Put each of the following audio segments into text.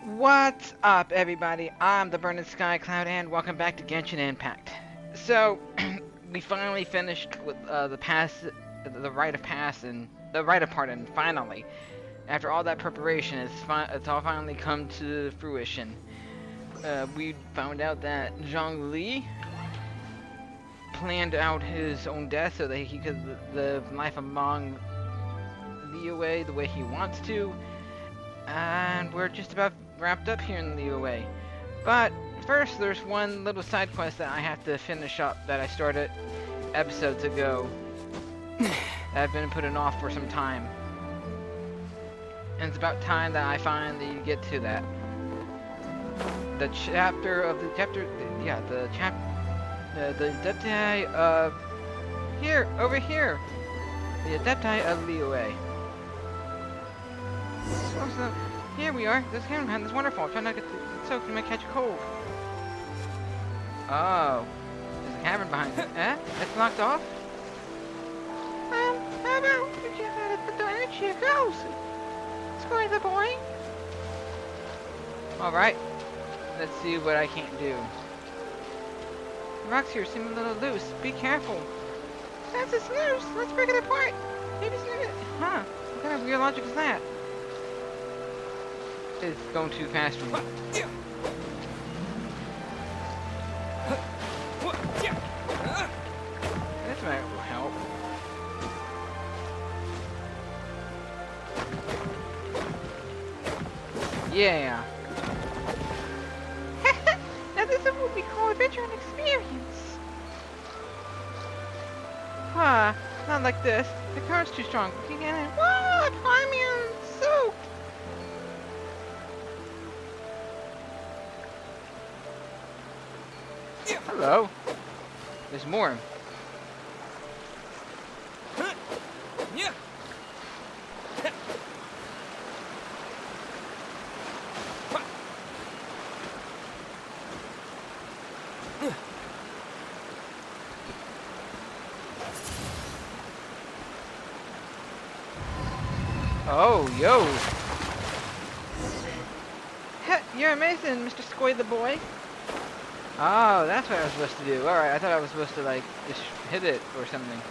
What's up, everybody? I'm the BurningSkyCloud, and welcome back to Genshin Impact. So, we finally finished with the rite of pass, and the rite of pardon. Finally, after all that preparation, it's all finally come to fruition. We found out that Zhang Li planned out his own death so that he could live life among Liyue the way he wants to, and we're just about wrapped up here in Liyue. But first, there's one little side quest that I have to finish up that I started episodes ago that I've been putting off for some time. And it's about time that I finally get to that. The adepti of over here. The adepti of Liyue. So, here we are. This cavern behind this waterfall. Try not to get soaked. You might catch a cold. Oh, there's a cavern behind it. Eh? It's locked off. How about you check out at the door and check out? Score the boy. All right. Let's see what I can't do. The rocks here seem a little loose. Be careful. Since it's loose, let's break it apart. Maybe snip it. Huh? What kind of weird logic is that? It's going too fast for me. This might help. Yeah. Now this is what we call adventure and experience. Huh, not like this. The current's too strong. You get it? What? Paimon soaked. Hello. There's more. Oh, yo. You're amazing, Mr. Skoy the boy. Oh, that's what I was supposed to do. Alright, I thought I was supposed to, like, just hit it or something.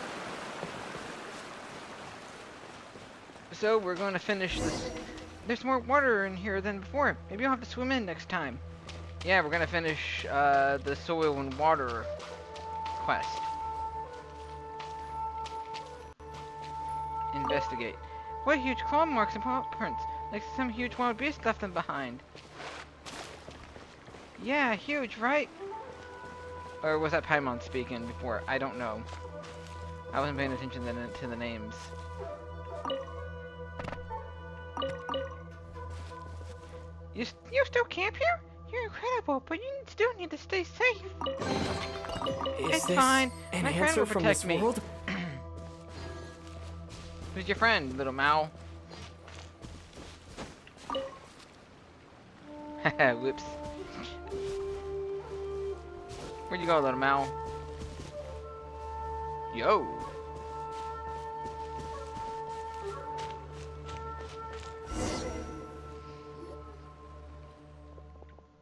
So, we're going to finish this. There's more water in here than before. Maybe I'll have to swim in next time. Yeah, we're going to finish the soil and water quest. Investigate. What huge claw marks and paw prints. Like some huge wild beast left them behind. Yeah, huge, right? Or was that Paimon speaking before? I don't know. I wasn't paying attention to the names. You still camp here? You're incredible, but you still need to stay safe. It's fine. My friend will protect me. Who's your friend, little Mal? Haha, whoops. Where'd you go, little Mal? Yo.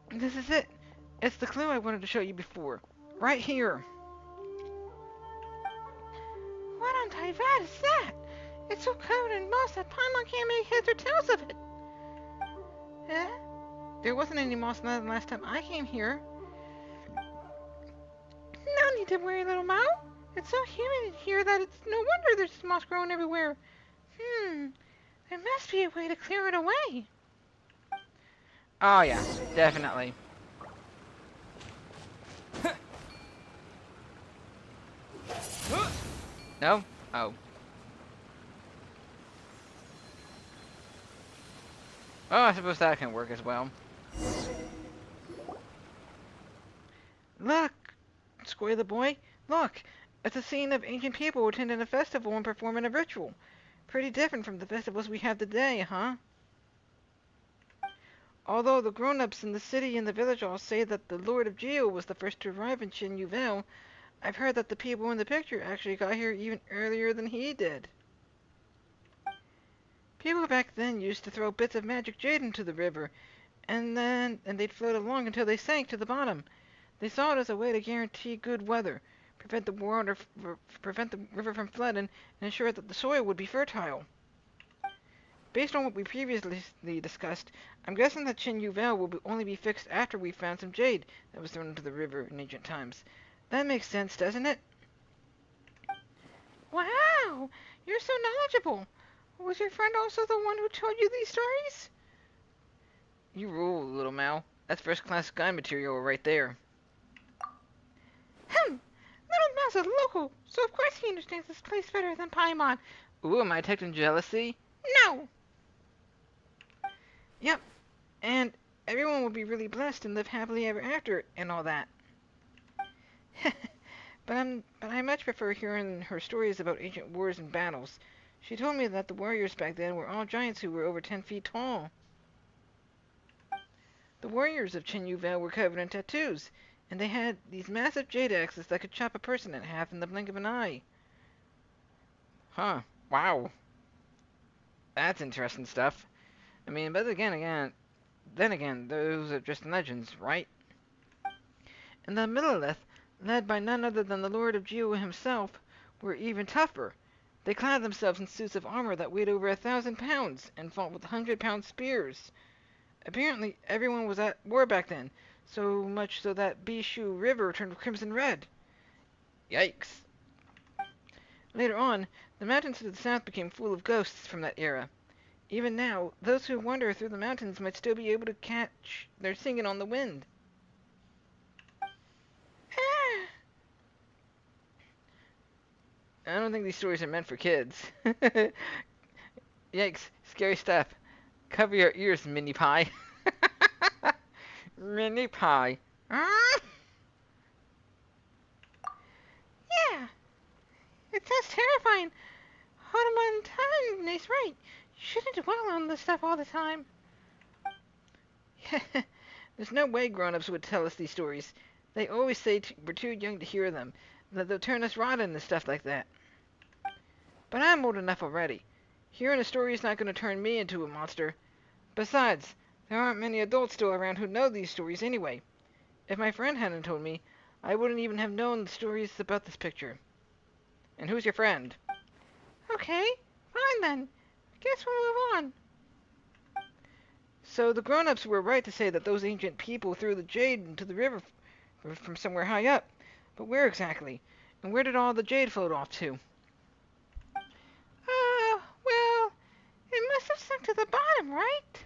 This is it. It's the clue I wanted to show you before. Right here. What on Tyvat is that? It's so covered in moss that Paimon can't make heads or tails of it. Eh? There wasn't any moss the last time I came here. No need to worry, little Mao. It's so humid here that it's no wonder there's moss growing everywhere. There must be a way to clear it away. Oh yeah, definitely. No? Oh. Oh, I suppose that can work as well. Look! Square the boy. Look! It's a scene of ancient people attending a festival and performing a ritual. Pretty different from the festivals we have today, huh? Although the grown-ups in the city and the village all say that the Lord of Geo was the first to arrive in Chenyu Vale, I've heard that the people in the picture actually got here even earlier than he did. People back then used to throw bits of magic jade into the river, and they'd float along until they sank to the bottom. They saw it as a way to guarantee good weather, prevent the river from flooding, and ensure that the soil would be fertile. Based on what we previously discussed, I'm guessing that Chenyu Vale will only be fixed after we found some jade that was thrown into the river in ancient times. That makes sense, doesn't it? Wow! You're so knowledgeable! Was your friend also the one who told you these stories? You rule, little Mal. That's first-class guide material right there. Little Mal's a local, so of course he understands this place better than Paimon. Ooh, am I detecting jealousy? No! Yep, and everyone will be really blessed and live happily ever after and all that. But I much prefer hearing her stories about ancient wars and battles. She told me that the warriors back then were all giants who were over 10 feet tall. The warriors of Chenyu Vale were covered in tattoos, and they had these massive jade axes that could chop a person in half in the blink of an eye. Huh, wow. That's interesting stuff. I mean, but then again, those are just legends, right? And the Millelith, led by none other than the Lord of Geo himself, were even tougher. They clad themselves in suits of armor that weighed over 1,000 pounds and fought with 100-pound spears. Apparently, everyone was at war back then, so much so that Bishu River turned crimson red. Yikes. Later on, the mountains to the south became full of ghosts from that era. Even now, those who wander through the mountains might still be able to catch their singing on the wind. I don't think these stories are meant for kids. Yikes, scary stuff. Cover your ears, Mini Pie. Mini Pie. Yeah, it sounds terrifying. Hanuman is right. You shouldn't dwell on this stuff all the time. There's no way grown-ups would tell us these stories. They always say we're too young to hear them, that they'll turn us rotten and stuff like that. But I'm old enough already. Hearing a story is not going to turn me into a monster. Besides, there aren't many adults still around who know these stories anyway. If my friend hadn't told me, I wouldn't even have known the stories about this picture. And who's your friend? Okay, fine then. Guess we'll move on. So the grown-ups were right to say that those ancient people threw the jade into the river from somewhere high up. But where exactly? And where did all the jade float off to? Well, it must have sunk to the bottom, right?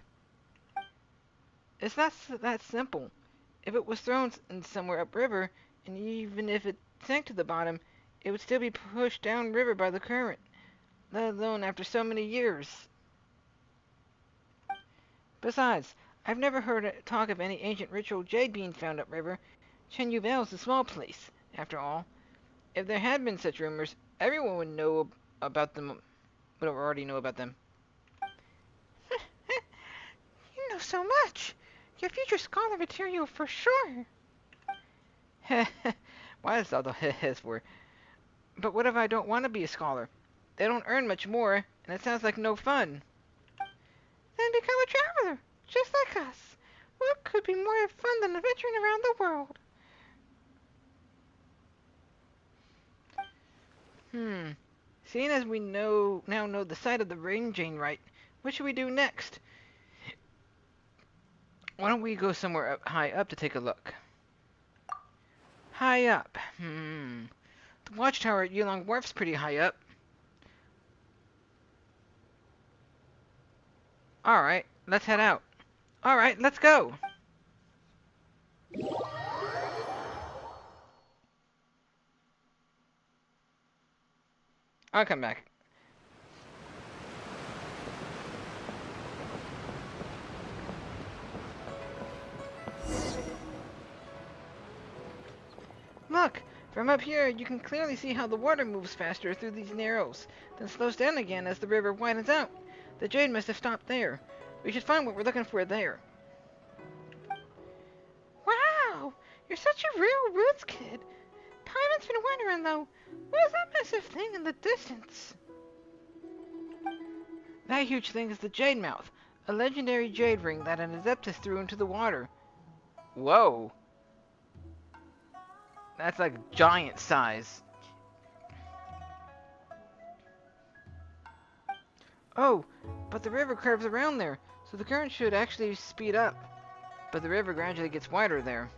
It's not that simple. If it was thrown in somewhere upriver, and even if it sank to the bottom, it would still be pushed downriver by the current, let alone after so many years. Besides, I've never heard talk of any ancient ritual jade being found upriver. Chenyu Vale is a small place, after all. If there had been such rumors, everyone would know about them, would already know about them. You know so much. Your future scholar material for sure. Why is all the his for? But what if I don't want to be a scholar? They don't earn much more, and it sounds like no fun. Then become a traveler, just like us. What could be more fun than adventuring around the world? Seeing as we now know the site of the Rainjade right, what should we do next? Why don't we go somewhere high up to take a look? High up. The watchtower at Yulong Wharf's pretty high up. Alright, let's head out. Alright, let's go. I'll come back. Look! From up here, you can clearly see how the water moves faster through these narrows, then slows down again as the river widens out. The jade must have stopped there. We should find what we're looking for there. Wow! You're such a real roots kid. Paimon's been wondering, though, what is that massive thing in the distance? That huge thing is the Jade Mouth, A legendary jade ring that an adeptus threw into the water. Whoa. That's like giant size. Oh, but the river curves around there, so the current should actually speed up. But the river gradually gets wider there.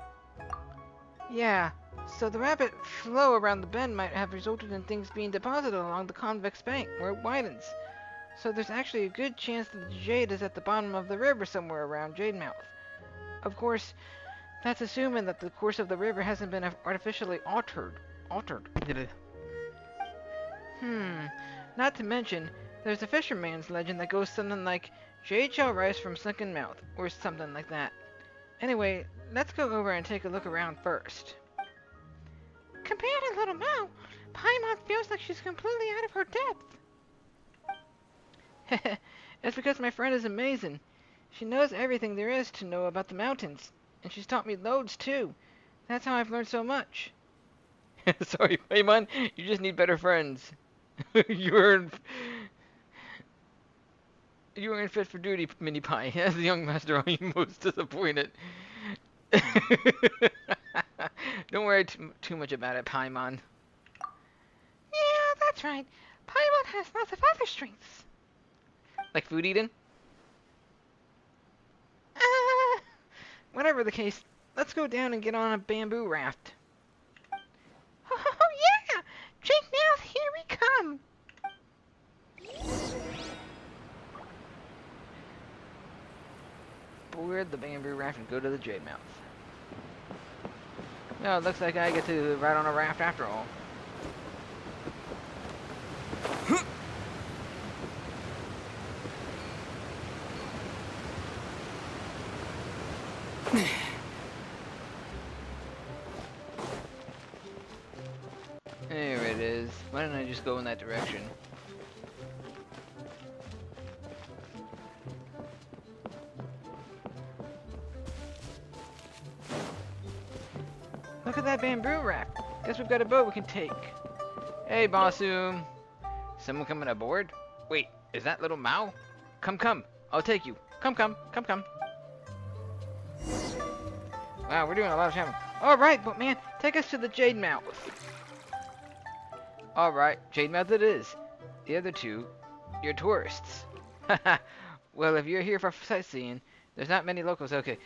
Yeah, so the rapid flow around the bend might have resulted in things being deposited along the convex bank where it widens. So there's actually a good chance that the jade is at the bottom of the river somewhere around Jade Mouth. Of course, that's assuming that the course of the river hasn't been artificially altered. Not to mention, there's a fisherman's legend that goes something like, Jade shall rise from sunken mouth, or something like that. Anyway, let's go over and take a look around first. Compared to Little Mao, Paimon feels like she's completely out of her depth. It's because my friend is amazing. She knows everything there is to know about the mountains, and she's taught me loads too. That's how I've learned so much. Sorry, Paimon, you just need better friends. you weren't fit for duty, Mini Pie. As the young master, I am most disappointed. Don't worry too much about it, Paimon. Yeah, that's right. Paimon has lots of other strengths. Like food eating? Whatever the case, let's go down and get on a bamboo raft. Oh yeah! Jake Mouth, here we come! Board the bamboo raft and go to the Jade Mouth. No, it looks like I get to ride on a raft after all. There it is. Why didn't I just go in that direction? Look at that bamboo raft. Guess we've got a boat we can take. Hey, Bossum. Someone coming aboard? Wait, is that Little Mao? Come. I'll take you. Come. Wow, we're doing a lot of traveling. Alright, but man, take us to the Jade Mouth. Alright, Jade Mouth it is. The other two, you're tourists. Well, if you're here for sightseeing, there's not many locals. Okay,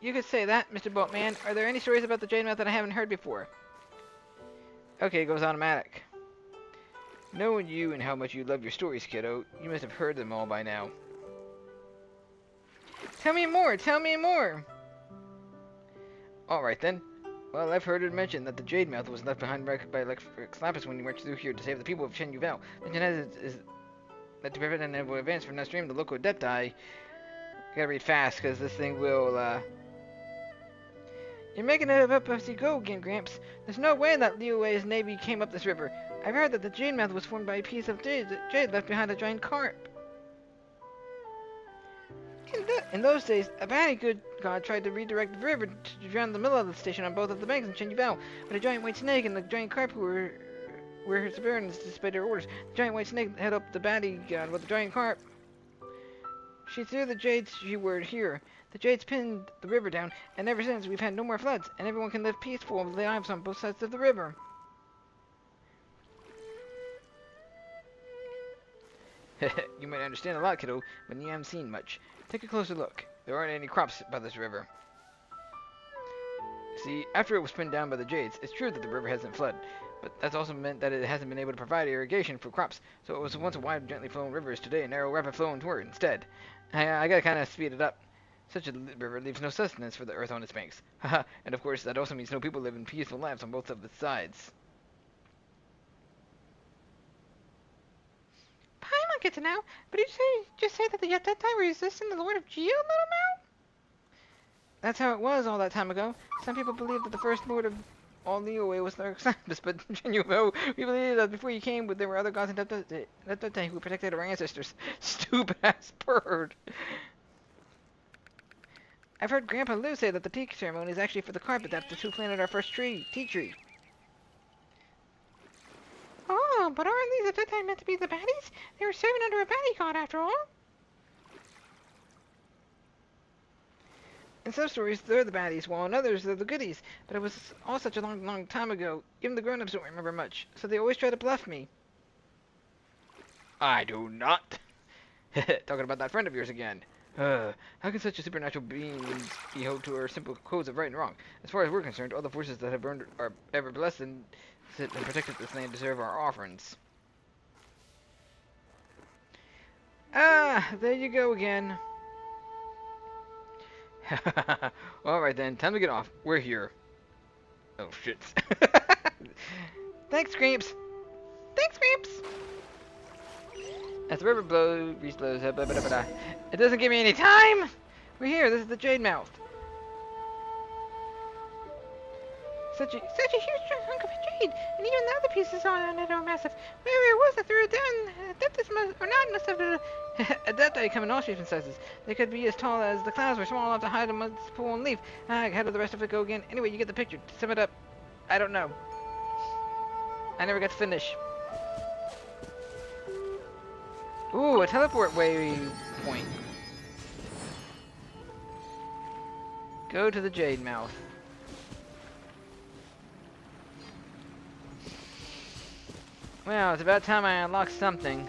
you could say that, Mr. Boatman. Are there any stories about the Jade Mouth that I haven't heard before? Okay, it goes automatic. Knowing you and how much you love your stories, kiddo, you must have heard them all by now. Tell me more! Alright then. Well, I've heard it mentioned that the Jade Mouth was left behind by Lapis when you went through here to save the people of Chenyu Vale. Legend is that to prevent an advance from downstream, the local adepti... You gotta read fast, because this thing will, You're making it up as you go again, Gramps. There's no way that Liu Wei's navy came up this river. I've heard that the Jade Mouth was formed by a piece of jade left behind a giant carp. In those days, a very good god tried to redirect the river to drown the middle of the station on both of the banks in Chenyu Vale, but a giant white snake and the giant carp who were his subordinates disobeyed their orders. The giant white snake held up the baddie god with the giant carp. She threw the jades she were here. The jades pinned the river down, and ever since we've had no more floods, and everyone can live peaceful lives on both sides of the river. You might understand a lot, kiddo, but you haven't seen much. Take a closer look. There aren't any crops by this river. See, after it was pinned down by the jades, it's true that the river hasn't flooded, but that's also meant that it hasn't been able to provide irrigation for crops, so it was once a wide, gently flowing river is today a narrow, rapid flowing torrent instead. I gotta kinda speed it up. Such a river leaves no sustenance for the earth on its banks. Haha, and of course that also means no people live in peaceful lives on both of its sides. Paimon gets it now, but did you just say that the adepti were resisting the Lord of Geo, Little Mao? That's how it was all that time ago. Some people believe that the first Lord of all Liyue was the Xanthus, but Chenyu, we believe that before you came, there were other gods and adepti who protected our ancestors. Stupid ass bird. I've heard Grandpa Lou say that the tea ceremony is actually for the carpet adeptus who planted our first tea tree. Oh, but aren't these adepti meant to be the baddies? They were serving under a baddie god after all. In some stories, they're the baddies, while in others, they're the goodies. But it was all such a long, long time ago. Even the grown-ups don't remember much, so they always try to bluff me. I do not. Talking about that friend of yours again. How can such a supernatural being be held to our simple codes of right and wrong? As far as we're concerned, all the forces that have burned are ever blessed and protected this land deserve our offerings. Ah, there you go again. Alright then, time to get off. We're here. Oh shit. Thanks, Screams. Thanks, Screams. As the river reflows, it doesn't give me any time. We're here. This is the Jade Mouth. Such a huge hunk of jade, and even the other pieces on it are massive. Wherever it was that threw it down, must have adeptal come in all shapes and sizes. They could be as tall as the clouds or small enough to hide amongst pool and leaf. How did the rest of it go again? Anyway, you get the picture. To sum it up, I don't know. I never got to finish. Ooh, a teleport waypoint. Go to the Jade Mouth. Well, it's about time I unlock something.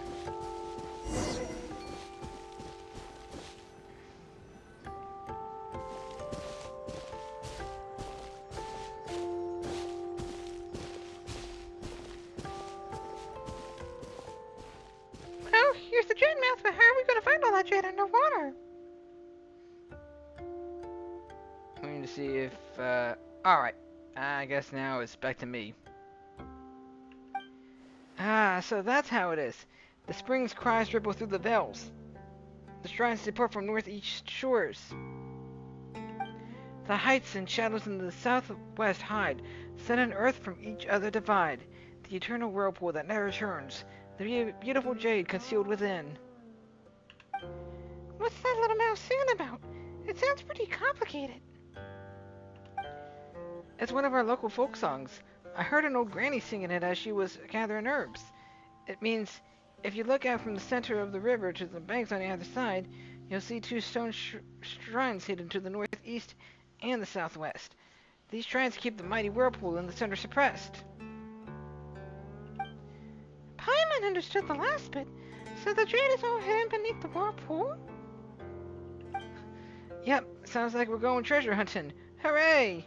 Well, here's the Jade Mouth, but how are we going to find all that jade underwater? We need to see if, alright. I guess now it's back to me. Ah, so that's how it is. The spring's cries ripple through the vales. The shrines depart from northeast shores. The heights and shadows in the southwest hide. Sun and earth from each other divide. The eternal whirlpool that never returns. The beautiful jade concealed within. What's that little mouse singing about? It sounds pretty complicated. It's one of our local folk songs. I heard an old granny singing it as she was gathering herbs. It means, if you look out from the center of the river to the banks on the other side, you'll see two stone shrines hidden to the northeast and the southwest. These shrines keep the mighty whirlpool in the center suppressed. Paimon understood the last bit, so the jade is all hidden beneath the whirlpool? Yep, sounds like we're going treasure hunting. Hooray!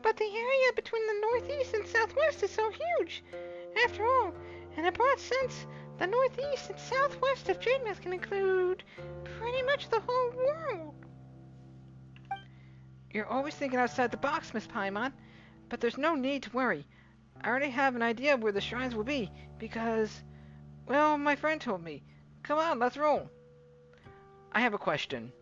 But the area between the northeast and southwest is so huge. After all, in a broad sense, the northeast and southwest of Jade Mouth can include pretty much the whole world. You're always thinking outside the box, Miss Paimon, but there's no need to worry. I already have an idea of where the shrines will be, because, well, my friend told me. Come on, let's roll. I have a question.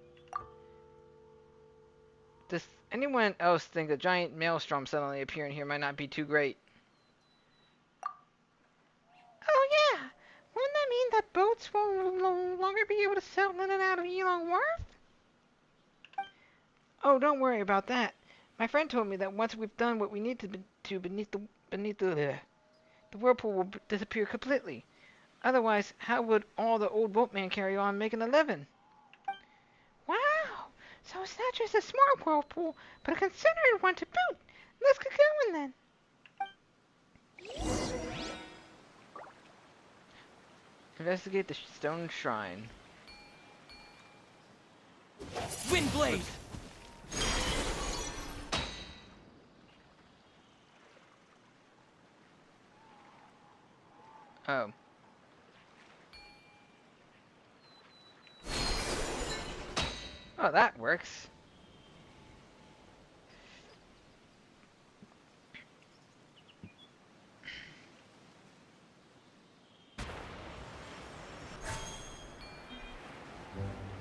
Does anyone else think a giant maelstrom suddenly appearing here might not be too great? Oh yeah! Wouldn't that mean that boats will no longer be able to sail in and out of Yilong Wharf? Oh, don't worry about that. My friend told me that once we've done what we need to beneath the whirlpool will disappear completely. Otherwise, how would all the old boatmen carry on making a living? Wow! So it's not just a smart whirlpool, but a considerate one to boot. Let's get going then. Investigate the stone shrine. Windblade! Oh. Oh, that works.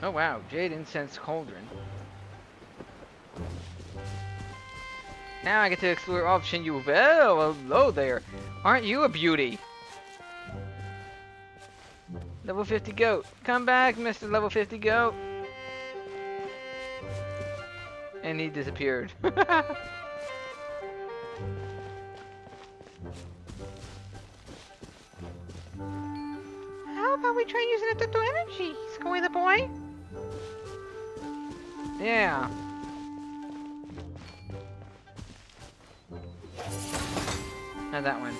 Oh wow, Jade Incense Cauldron. Now I get to explore all of Chenyu Vale. Hello there. Aren't you a beauty? Level 50 goat. Come back, Mr. Level 50 goat. And he disappeared. How about we try using adeptal energy, Scoy the boy? Yeah. Not that one.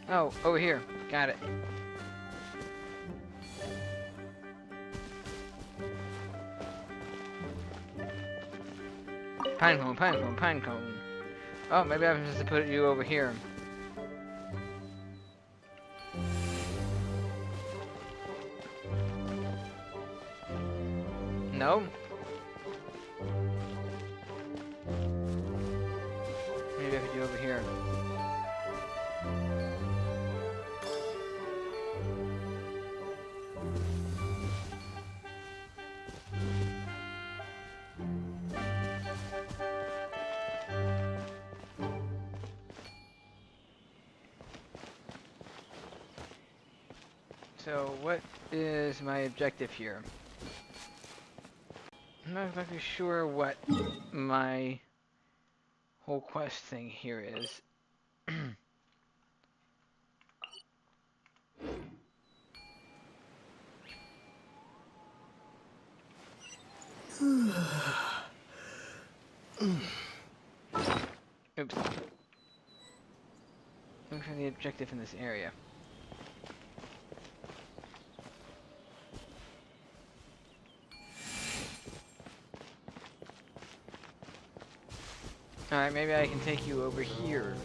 Oh, over here. Got it. Pine cone, pine cone, pine cone. Oh, maybe I'm supposed to put you over here. No? Maybe I put you over here. So, what is my objective here? I'm not exactly sure what my whole quest thing here is. Oops. Looking for the objective in this area. Alright, maybe I can take you over here.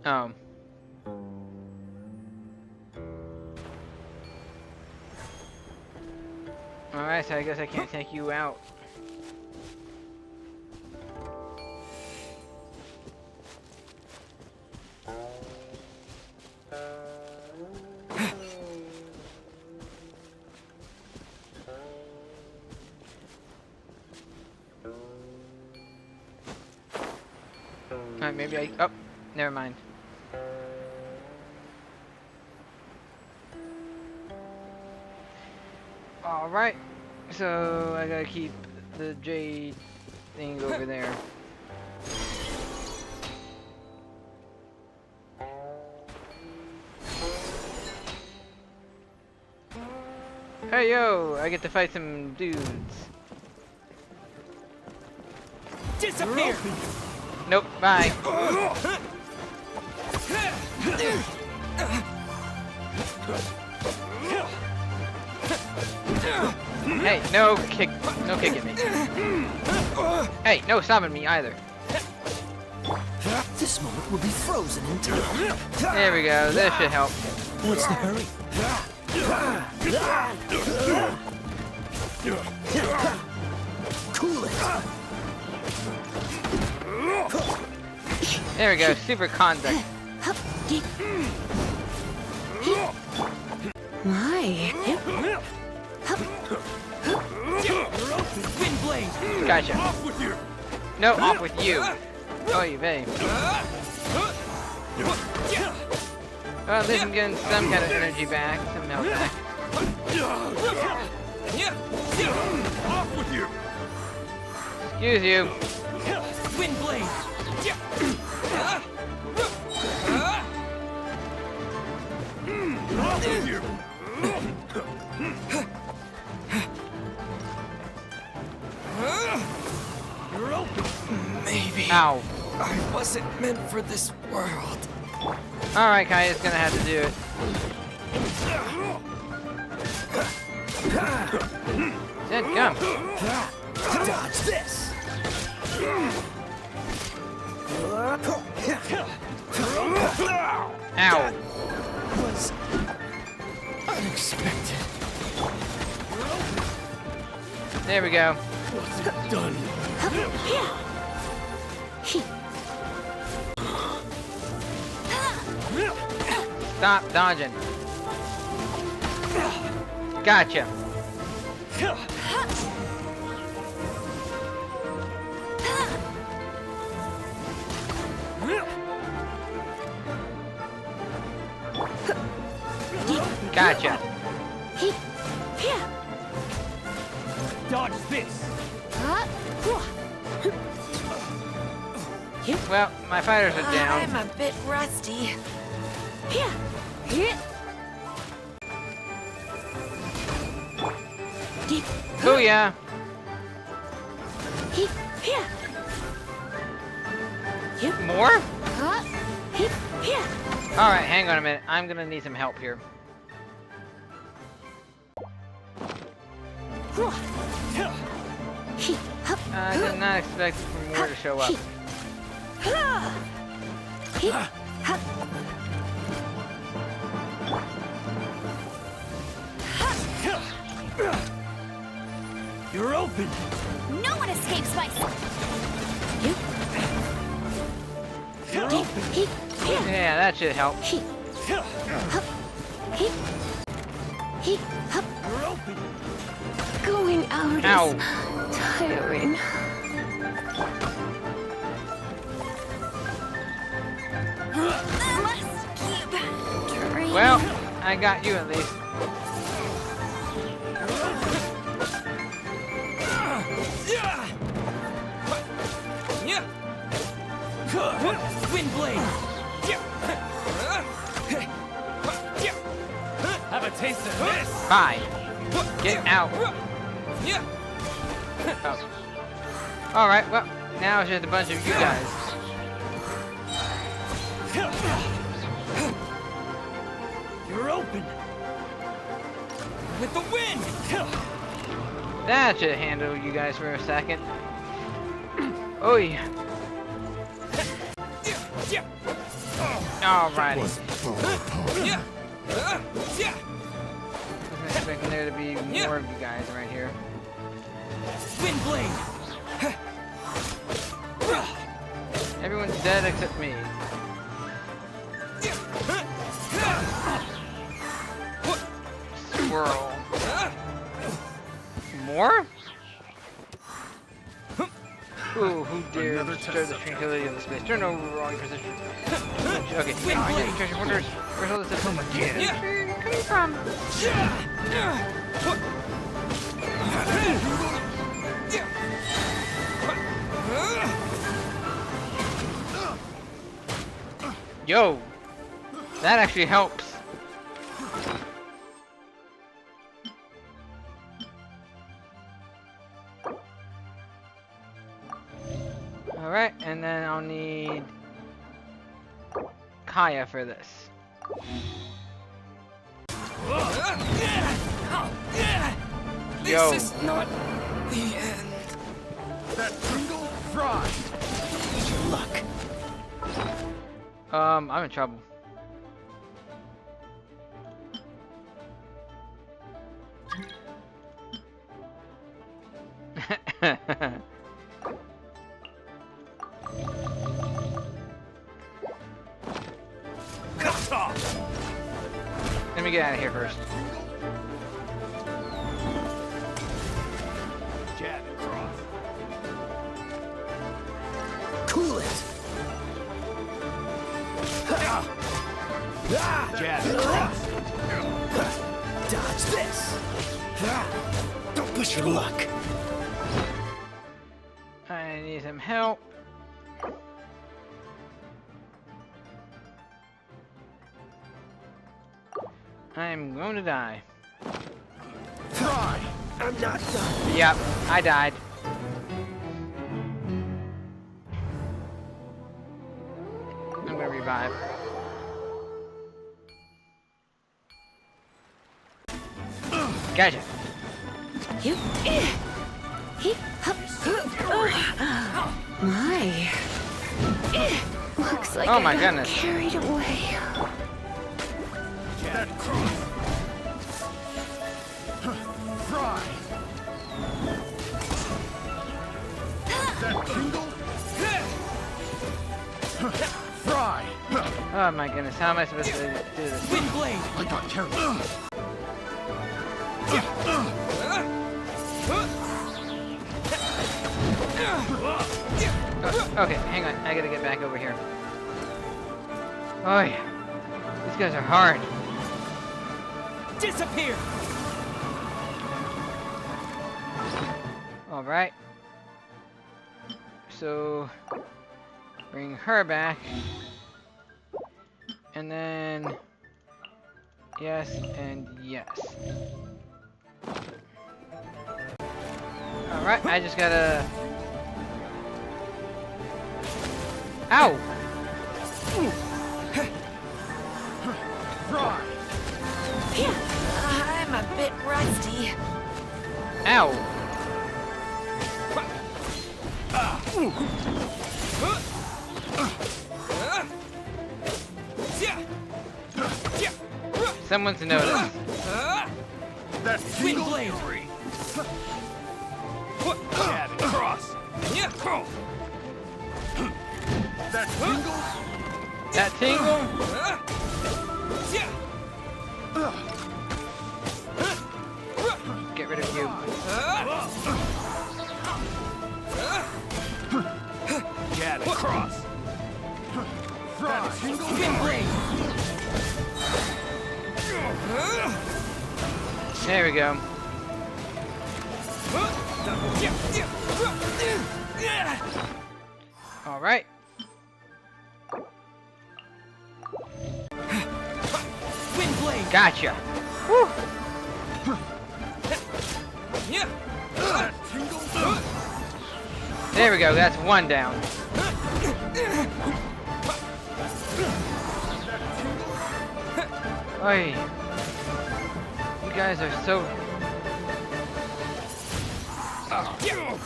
Oh. Alright, so I guess I can't take you out. Alright, maybe I... Oh, never mind. Alright, so I gotta keep the jade thing over there. Hey yo, I get to fight some dudes. Disappear! Nope, bye. Hey, no kicking me. Hey, no stopping me either. This moment will be frozen in time. There we go, that should help. What's the hurry? Cool it. There we go, super conduct. Why? Wind blade! Gotcha. Off with you! No, off with you. Oh, you babe. Well, at least I'm getting some kind of energy back, some health back. Off with you! Excuse you. Wind blade! Off with you! You're open! Maybe Ow. I wasn't meant for this world. Alright, Kaya's gonna have to do it. Then come. Dodge this. Ow. Was unexpected. There we go. What's it done? Stop dodging. Gotcha. Gotcha. Dodge this. Well, my fighters are down. I'm a bit rusty. Booyah! More? Alright, hang on a minute. I'm gonna need some help here. I did not expect for more to show up. You're open. No one escapes my... You're open. Yeah, that should help. You're open. Going out Ow. is tiring. Must keep draining. Well, I got you at least. Wind blade. Have a taste of this. Bye. Get out. Oh. Alright, well, now it's just a bunch of you guys. You're open. With the wind. That should handle you guys for a second. Oh yeah. Alrighty. Wasn't expecting there to be more of you guys right here. Wind blade. Everyone's dead except me. Swirl. More? Ooh, who dares disturb the tranquility of the space? Turn over wrong position. Okay, now I get treasure quarters. Where's all this home again? Where are you coming from? Yo! That actually helps. Alright, and then I'll need Kaya for this. Yo. This is not the end. That Pringle fry. Your luck. I'm in trouble. Let me get out of here first. Jab and cross. Cool it. Jab and cross. Dodge this. Don't push your luck. I need some help. I'm going to die. Try. I'm not done. Yep, I died. I'm gonna revive. Gotcha. My. Looks like Oh I my got goodness. carried away. Jab and cross. Fry. That Pringle. Fry. Oh my goodness, how am I supposed to do this? Wind blade. I got careless. Okay, hang on, I gotta get back over here. Oh yeah, these guys are hard. Disappear! Alright. So, bring her back. And then, yes and yes. Alright, I just gotta... Ow! Fry! I'm a bit rusty. Ow! Someone's noticed. That tingle fury! Jab and cross! That tingle! That tingle? Get rid of you. Jab and cross! That tingle! There we go. All right. Wind blade! Gotcha. Woo. That tingle! There we go. That's one down. Oy. You guys are so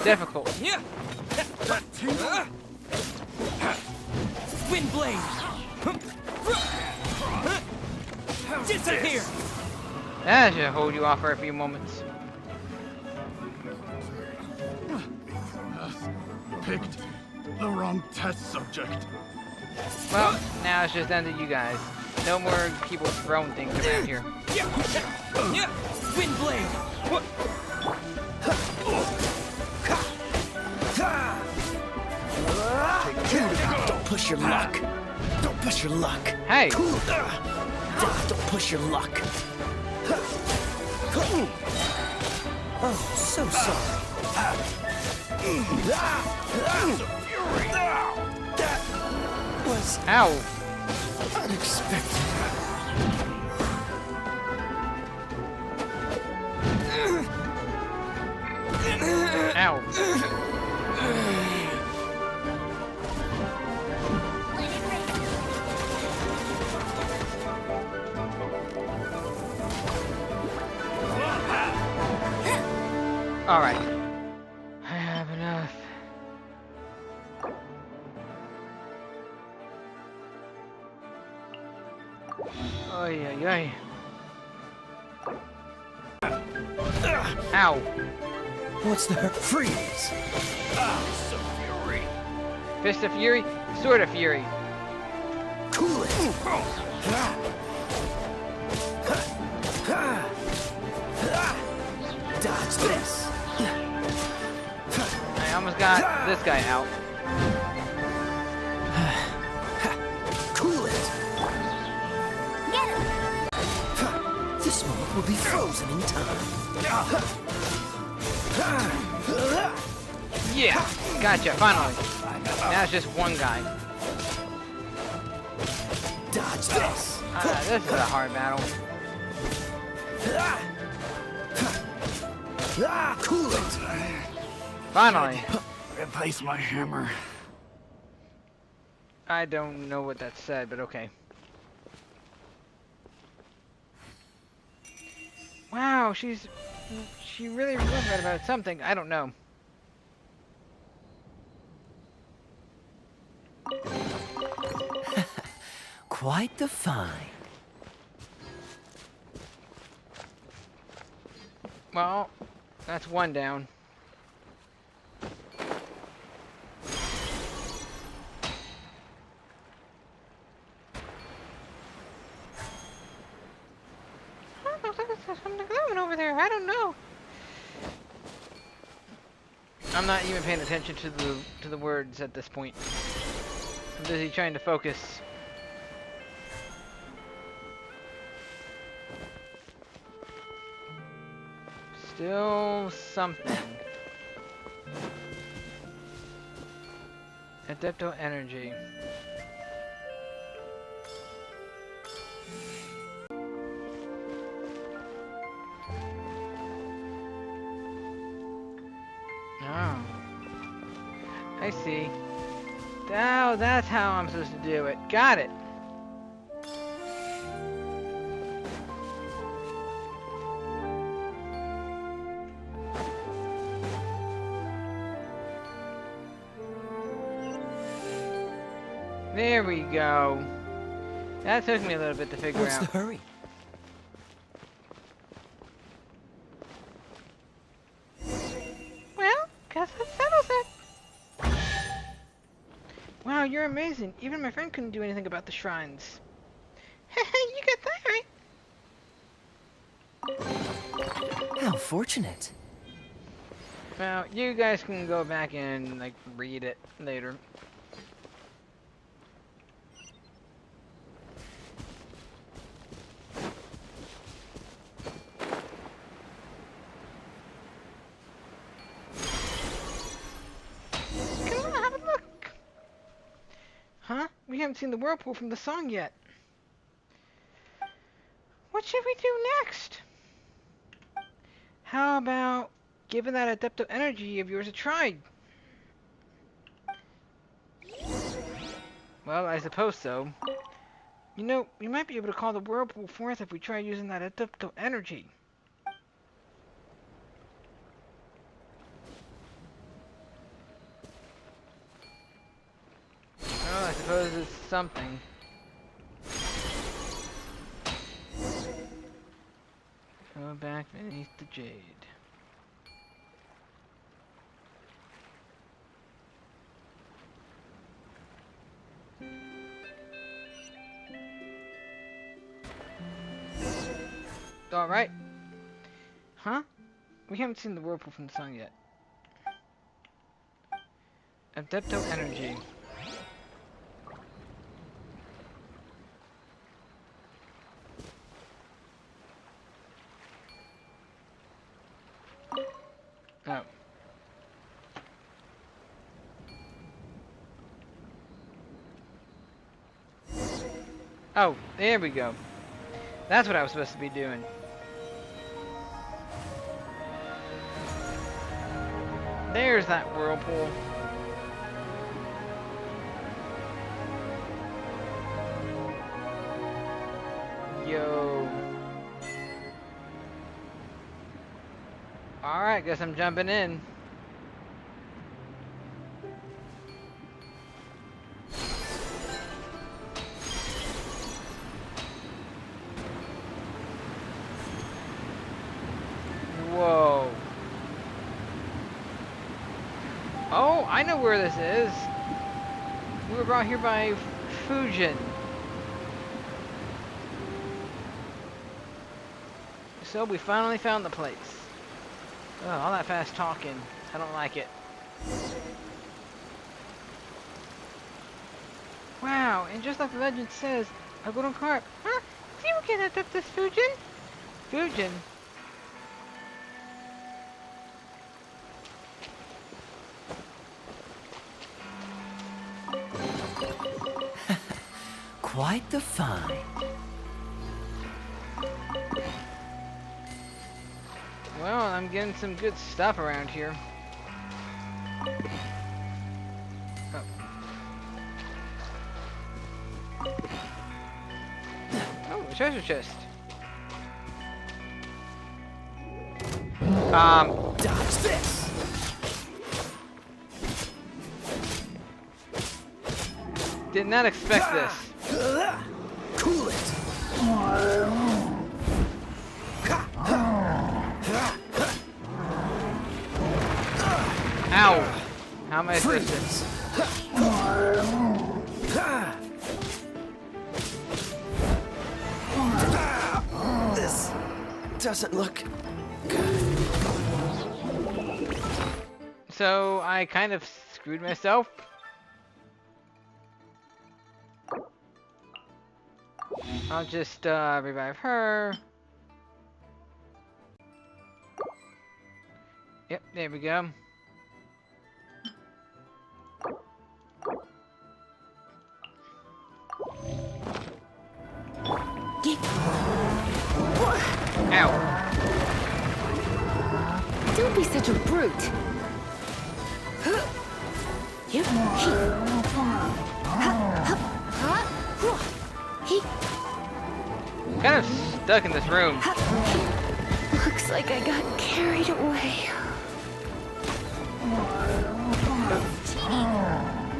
difficult. That tingle! Wind blade! Disappear! That should hold you off for a few moments. Picked the wrong test subject. Well, now it's just down to you guys. No more people throwing things around here. Wind blade! Don't push your luck. Don't push your luck. Hey! Don't push your luck. Oh, so sorry. That was Ow! unexpected. Ow! All right. I have enough. Oy, oy, oy. Ow. What's the hurt? Freeze! Fist of Fury? Sword of Fury. Cool it! Dodge this! I almost got this guy out. Cool it! This moment will be frozen in time. Yeah! Gotcha, finally. Now it's just one guy. Dodge this! This is a hard battle. Cool it! Finally. Replace my hammer. I don't know what that said, but okay. Wow, she really was right about something. I don't know. Quite the find. Well, that's one down. Looks like there's something glowing over there. I don't know. I'm not even paying attention to the words at this point. I'm busy trying to focus. Still something. Adeptal energy. Oh. I see. Oh, that's how I'm supposed to do it. Got it. There we go. That took me a little bit to figure What's out. the hurry? Well, guess that settles it. Wow, you're amazing. Even my friend couldn't do anything about the shrines. You got that right. How fortunate. Well, you guys can go back and like read it later. Come on, have a look. Huh? We haven't seen the Whirlpool from the song yet. What should we do next? How about giving that adeptal energy of yours a try? Well, I suppose so. You know, we might be able to call the Whirlpool forth if we try using that adeptal energy. Well, I suppose it's something. Go back beneath the jade. Alright. Huh? We haven't seen the Whirlpool from the song yet. Adeptal energy. Oh. Oh, there we go. That's what I was supposed to be doing. There's that Whirlpool. Yo. Alright, guess I'm jumping in. Whoa. Oh, I know where this is. We were brought here by Fujin. So we finally found the place. Oh, all that fast talking. I don't like it. Wow, and just like the legend says, a golden carp. Huh? Do you get up this Fujin? Fujin? Quite the find. Well, I'm getting some good stuff around here. Oh. Oh, a treasure chest. Dodge this. Did not expect this. Cool it. Ow! How am I supposed Freeze. This doesn't look good. So I kind of screwed myself. I'll just revive her. There we go. Ow. Don't be such a brute. You. I'm kind of stuck in this room. Looks like I got carried away.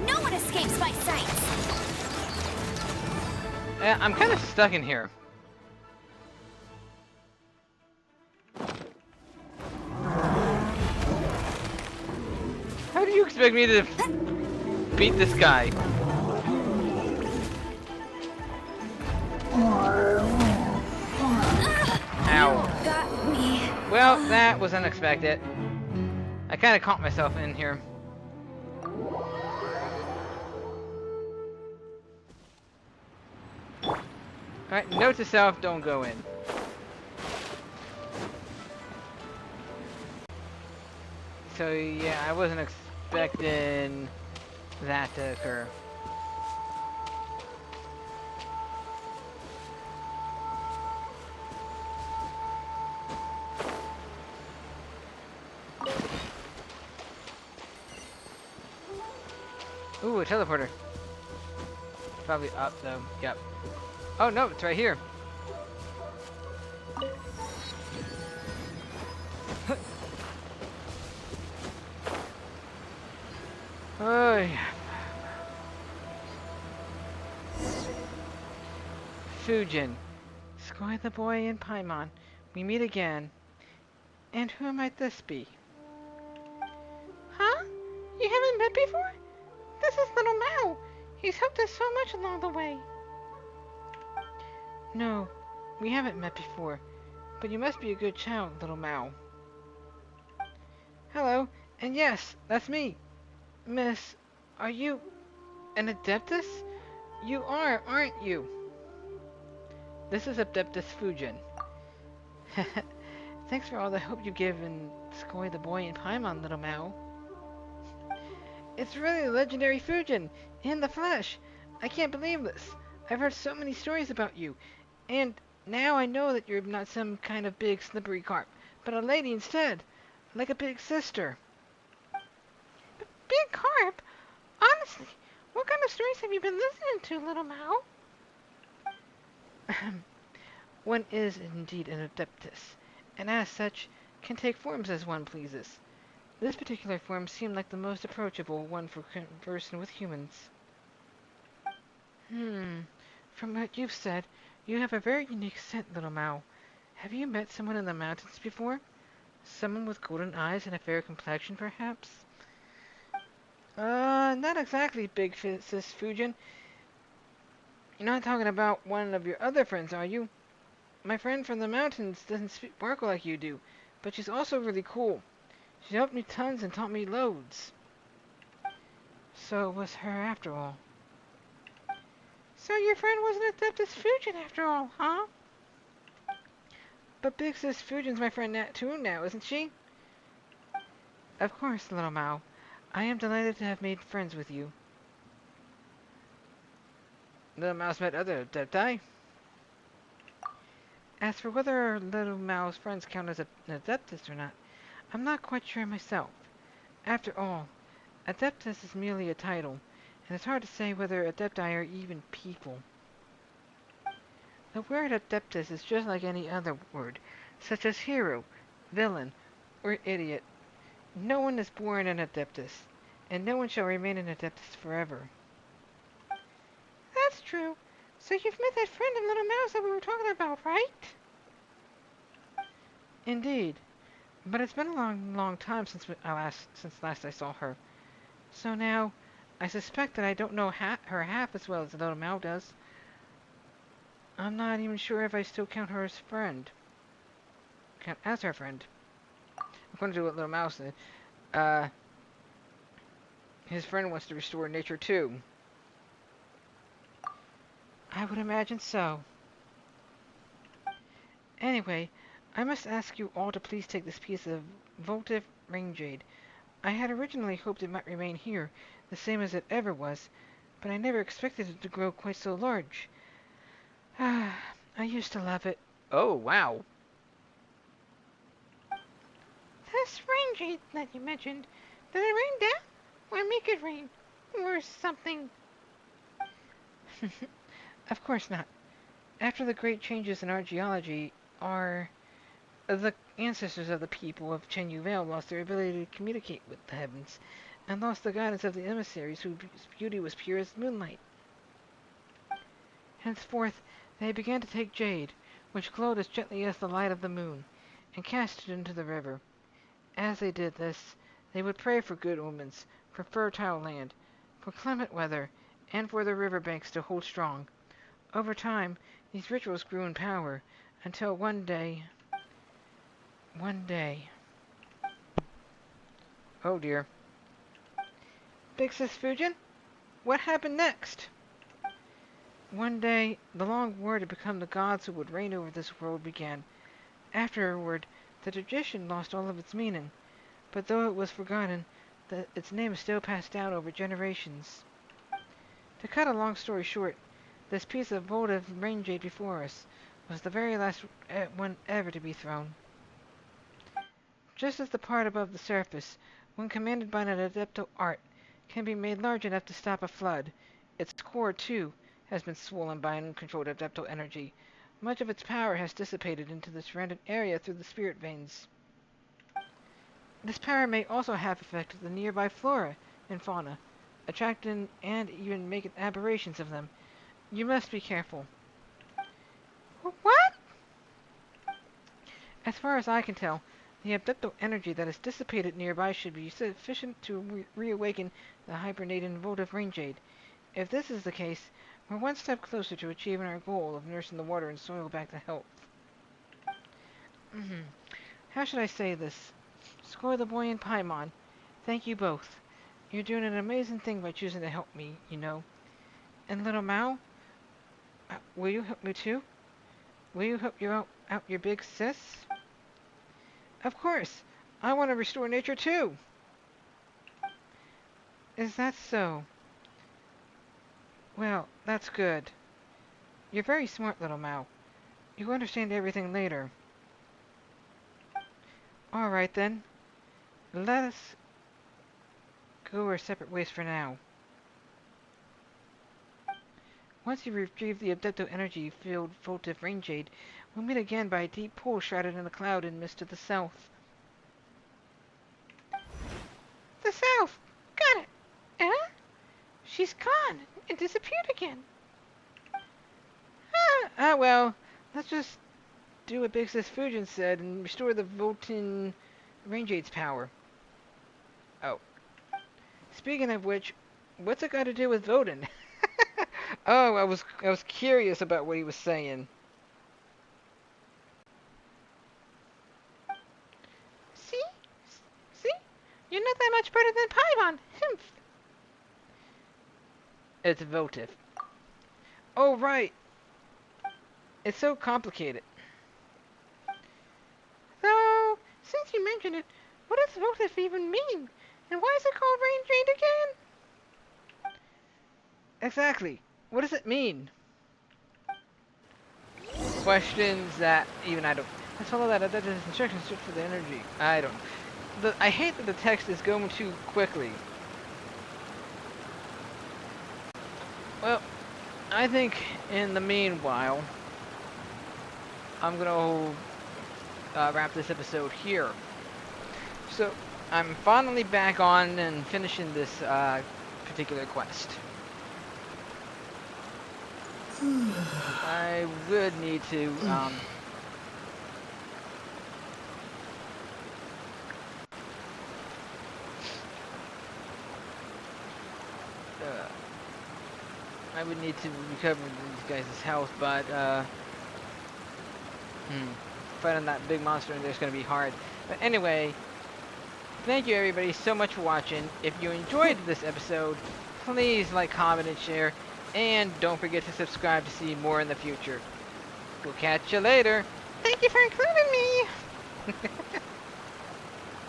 No one escapes my sight. I'm kind of stuck in here. How do you expect me to beat this guy? Ow. Got me. Well, that was unexpected. I kind of caught myself in here. Alright, note to self, don't go in. So yeah, I wasn't expecting that to occur. Ooh, a teleporter. Probably up though. Yep. Oh no, it's right here. Oh yeah. Fujin. Skoy the boy and Paimon. We meet again. And who might this be? Huh? You haven't met before? This is little Mao. He's helped us so much along the way. No, we haven't met before. But you must be a good child, little Mao. Hello, and yes, that's me. Miss, are you an Adeptus? You are, aren't you? This is Adeptus Fujin. Thanks for all the help you've given Skoy the boy and Paimon, little Mao. It's really a legendary Fujin, in the flesh. I can't believe this. I've heard so many stories about you, and now I know that you're not some kind of big slippery carp, but a lady instead, like a big sister. Big carp? Honestly, what kind of stories have you been listening to, little Mao? One is indeed an Adeptus, and as such, can take forms as one pleases. This particular form seemed like the most approachable one for conversing with humans. From what you've said, you have a very unique scent, little Mao. Have you met someone in the mountains before? Someone with golden eyes and a fair complexion, perhaps? Not exactly, Big Sis Fujin. You're not talking about one of your other friends, are you? My friend from the mountains doesn't sparkle like you do, but she's also really cool. She helped me tons and taught me loads. So it was her after all. So your friend was an Adeptus Fujin after all, huh? But Big Sis Fujin's my friend too now, isn't she? Of course, little Mao. I am delighted to have made friends with you. Little Mao's met other Adepti. As for whether Little Mao's friends count as an Adeptus or not, I'm not quite sure myself. After all, Adeptus is merely a title, and it's hard to say whether Adepti are even people. The word Adeptus is just like any other word, such as hero, villain, or idiot. No one is born an Adeptus, and no one shall remain an Adeptus forever. That's true. So you've met that friend of Little Mouse that we were talking about, right? Indeed. But it's been a long time since last I saw her. So now, I suspect that I don't know her half as well as Little Mao does. I'm not even sure if I still count her as friend. Count as her friend. According to what Little Mao said, his friend wants to restore nature too. I would imagine so. Anyway, I must ask you all to please take this piece of Votive Rainjade. I had originally hoped it might remain here, the same as it ever was, but I never expected it to grow quite so large. I used to love it. Oh, wow. This Rainjade that you mentioned, did it rain down? Or make it rain? Or something? Of course not. After the great changes in our geology, the ancestors of the people of Chenyu Vale lost their ability to communicate with the heavens, and lost the guidance of the emissaries whose beauty was pure as moonlight. Henceforth, they began to take jade, which glowed as gently as the light of the moon, and cast it into the river. As they did this, they would pray for good omens, for fertile land, for clement weather, and for the river banks to hold strong. Over time, these rituals grew in power, until one day... Oh dear. Big Sis Fujin? What happened next? One day, the long war to become the gods who would reign over this world began. Afterward, the tradition lost all of its meaning, but though it was forgotten, its name is still passed down over generations. To cut a long story short, this piece of votive rainjade before us was the very last one ever to be thrown. Just as the part above the surface, when commanded by an adeptal art, can be made large enough to stop a flood, its core, too, has been swollen by uncontrolled adeptal energy. Much of its power has dissipated into the surrounding area through the spirit veins. This power may also have affected the nearby flora and fauna, attracting and even making aberrations of them. You must be careful. What? As far as I can tell, the adeptal energy that is dissipated nearby should be sufficient to reawaken the hibernating Votive Rainjade. If this is the case, we're one step closer to achieving our goal of nursing the water and soil back to health. How should I say this? Score the boy and Paimon, thank you both. You're doing an amazing thing by choosing to help me, you know. And little Mao, will you help me too? Will you help out your big sis? Of course. I want to restore nature too. Is that so? Well, that's good. You're very smart, little Mao. You'll understand everything later. Alright then. Let us go our separate ways for now. Once you retrieve the adeptal energy-filled Votive Rainjade, we'll meet again by a deep pool shrouded in a cloud and mist to the south. The south! Got it! Huh? She's gone and disappeared again. Well, let's just do what Big Sis Fujin said and restore the Votive Rainjade's power. Oh. Speaking of which, what's it got to do with Votin? Oh, I was curious about what he was saying. See? You're not that much better than Paimon. Humph. It's votive. Oh, right. It's so complicated. So, since you mentioned it, what does votive even mean? And why is it called Rainjade again? Exactly. What does it mean? Questions that even I don't... Let's follow that instructions search for the energy. I don't... I hate that the text is going too quickly. Well, I think in the meanwhile, I'm gonna wrap this episode here. So, I'm finally back on and finishing this particular quest. I would need to recover these guys' health, but fighting that big monster in there is going to be hard. But anyway, thank you everybody so much for watching. If you enjoyed this episode, please like, comment, and share. And don't forget to subscribe to see more in the future. We'll catch you later. Thank you for including me.